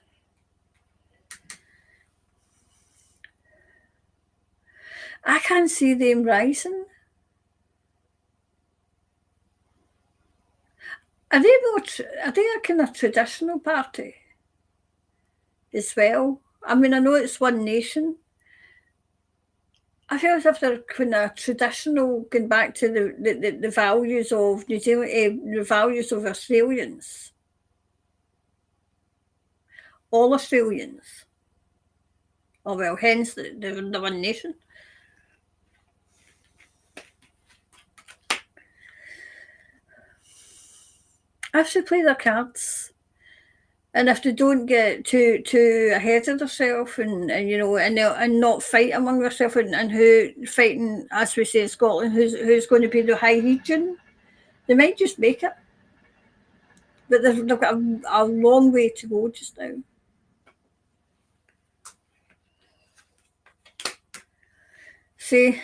I can't see them rising. Are they a kind of traditional party as well? I mean, I know it's One Nation. I feel as if they're kind of traditional, going back to the values of New Zealand, the values of Australians. All Australians. Oh, well, hence the One Nation. If they play their cards, and if they don't get too ahead of themselves, and not fight among themselves, and who fighting, as we say in Scotland, who's going to be the high region, they might just make it. But they've got a long way to go just now. See,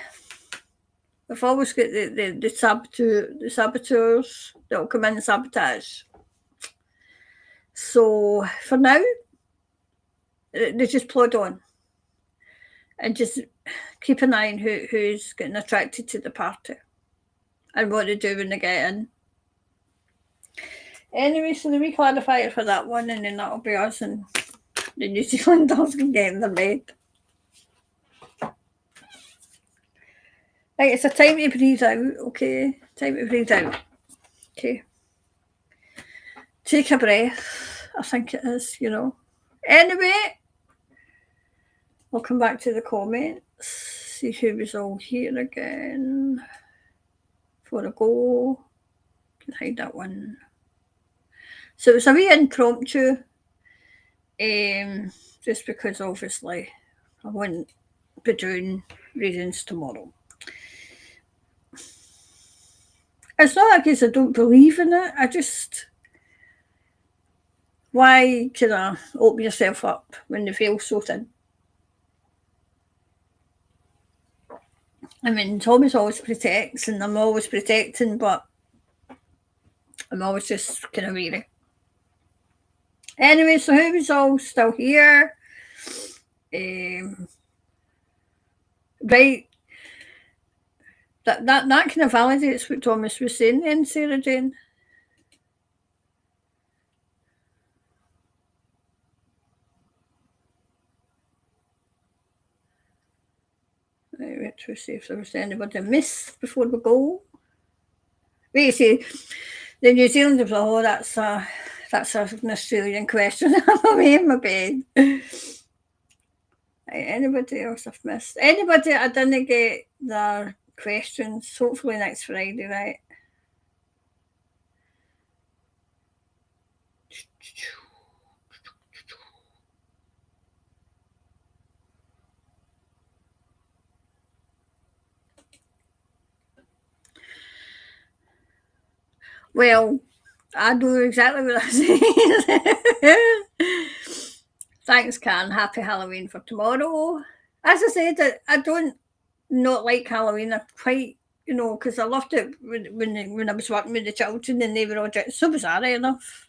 we've always got the saboteurs that'll come in and sabotage. So for now, they just plod on and just keep an eye on who's getting attracted to the party and what they do when they get in. Anyway, so the wee clarifier for that one, and then that'll be us and the New Zealanders can get in the bed. Right, it's a time to breathe out, okay? Time to breathe out. Okay. Take a breath, I think it is, Anyway, I'll come back to the comments, see who was all here again. Before I go, can hide that one. So it was a wee impromptu, just because obviously I won't be doing readings tomorrow. It's not like I don't believe in it. I just, why can I open yourself up when the veil's so thin? I mean, Thomas always protects, and I'm always protecting, but I'm always just kind of weary. Anyway, so who was all still here? Right. That kind of validates what Thomas was saying then, Sarah Jane. Right, let's see if there was anybody missed before we go. Wait, you see, the New Zealanders, oh, that's an Australian question. I'm away in my bed. Right, anybody else I've missed? Anybody I didn't get their questions? Hopefully next Friday, right? Well, I know exactly what I'm saying. Thanks, Karen. Happy Halloween for tomorrow. As I said, I don't not like Halloween. I quite, because I loved it when I was working with the children and they were all dressed. So bizarre enough.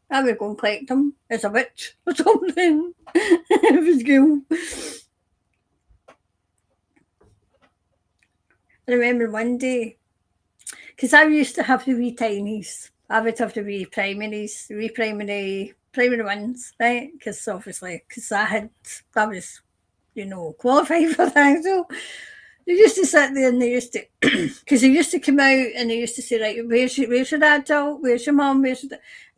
I would go and collect them as a witch or something. It was cool. I remember one day, because I used to have the wee tinies. I would have the wee primary ones, right? Because I was, qualified for that. They used to sit there and they used to, because they used to come out and they used to say, right, where's your adult? Where's your mum?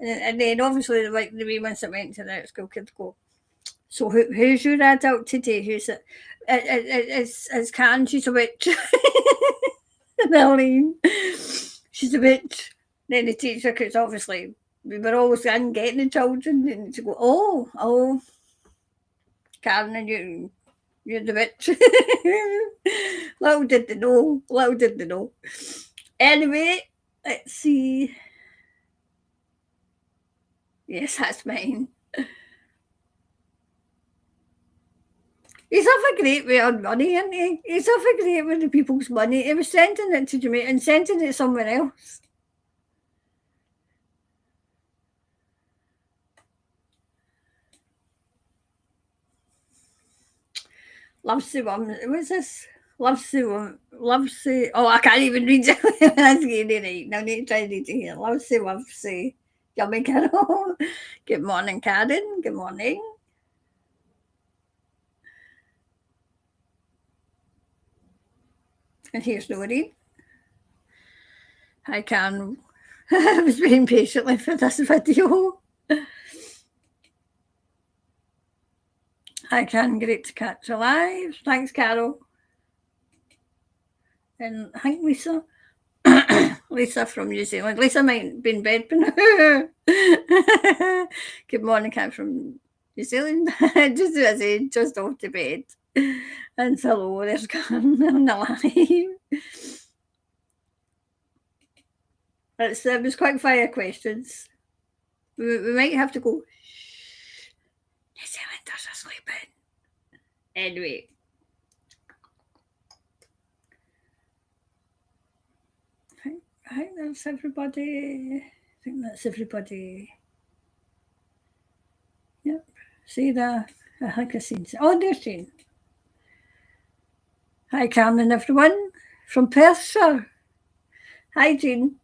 And then obviously the wee ones that went to the school kids go, so who's your adult today? Who's it? It's Karen, she's a witch. And Eileen, she's a witch. Then the teacher, because obviously we were always in getting the children, and to go, oh, Karen, and you're the witch. Little did they know. Anyway, let's see. Yes, that's mine. He's have a great way on money, isn't he? He's have a great way with people's money. He was sending it to Jamaica and sending it somewhere else. Loves the woman. What's this? Loves the woman. Loves the. Oh, I can't even read it. That's getting right. Now I need to try reading here. Loves the. Yummy Carol. Good morning, Karen. Good morning. And here's Noreen. Hi, Karen. I was waiting patiently for this video. Hi, Karen. Great to catch you live. Thanks, Carol. And I think Lisa. Lisa from New Zealand. Lisa might be in bed now. Good morning, Karen from New Zealand. Just as I said, just off to bed. And hello, there's Karen on the live. It was quick fire questions. We might have to go. New Zealanders are sleeping. Anyway. I think that's everybody. Yep. See that? I think I've seen. Oh, there's Jane. Hi, Carmen, everyone. From Perthshire. Hi, Jane.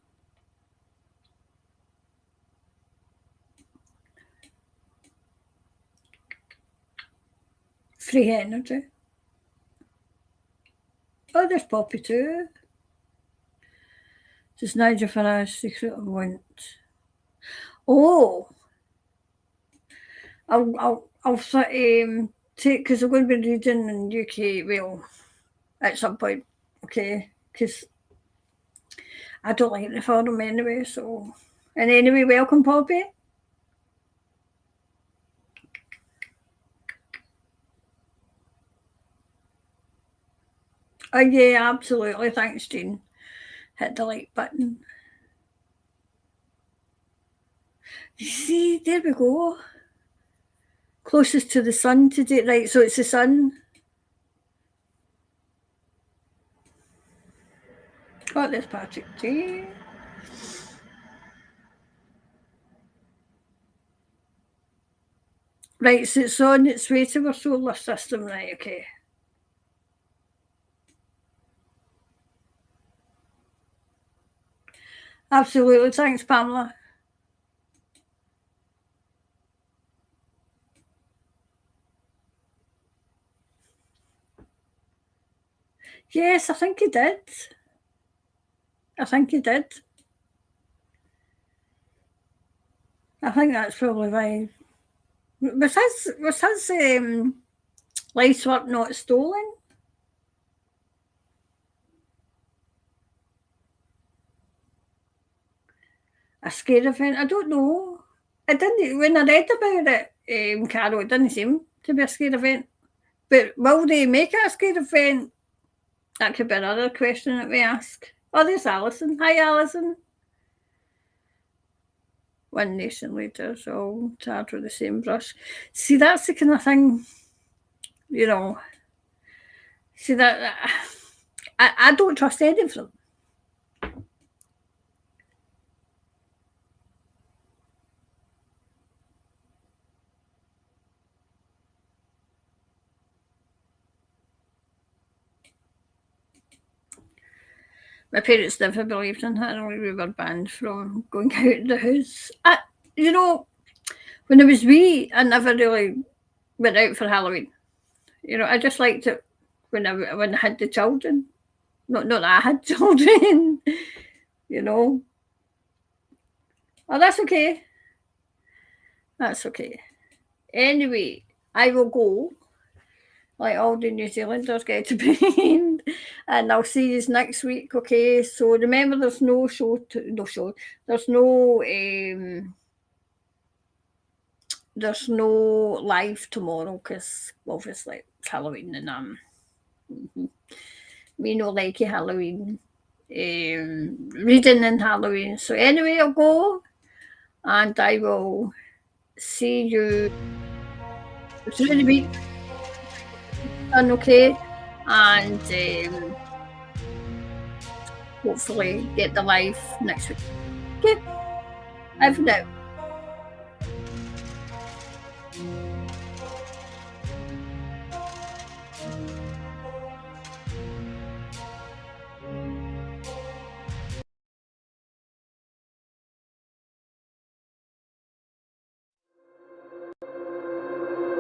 Free energy. Oh, there's Poppy too. Does Nigel Farage secret want? Oh, I'll take, because I'm going to be reading in UK. Well, at some point, okay, because I don't like the forum anyway. So, and anyway, welcome, Poppy. Oh yeah, absolutely. Thanks, Jean. Hit the like button. You see, there we go. Closest to the sun today. Right, so it's the sun. Oh, there's Patrick J. Right, so it's on its way to our solar system, right, okay. Absolutely, thanks, Pamela. Yes, I think he did. I think that's probably why. Was his life's work not stolen? A scare event? I don't know. I didn't, when I read about it, Carol, it didn't seem to be a scare event. But will they make it a scare event? That could be another question that we ask. Oh, there's Alison. Hi, Alison. One Nation leaders all tarred with the same brush. See, that's the kind of thing, you know. See, that I don't trust any of them. My parents never believed in it. We were banned from going out of the house. You know, when I was wee, I never really went out for Halloween. You know, I just liked it when I had the children. Not that I had children, you know. Oh, that's okay. That's okay. Anyway, I will go. Like all the New Zealanders get to bed, and I'll see you next week. Okay, so remember, there's no show. There's no live tomorrow because obviously it's Halloween and me no like Halloween. Reading in Halloween. So anyway, I'll go, and I will see you through the week. Done okay, and hopefully get the live next week. Okay, bye for now.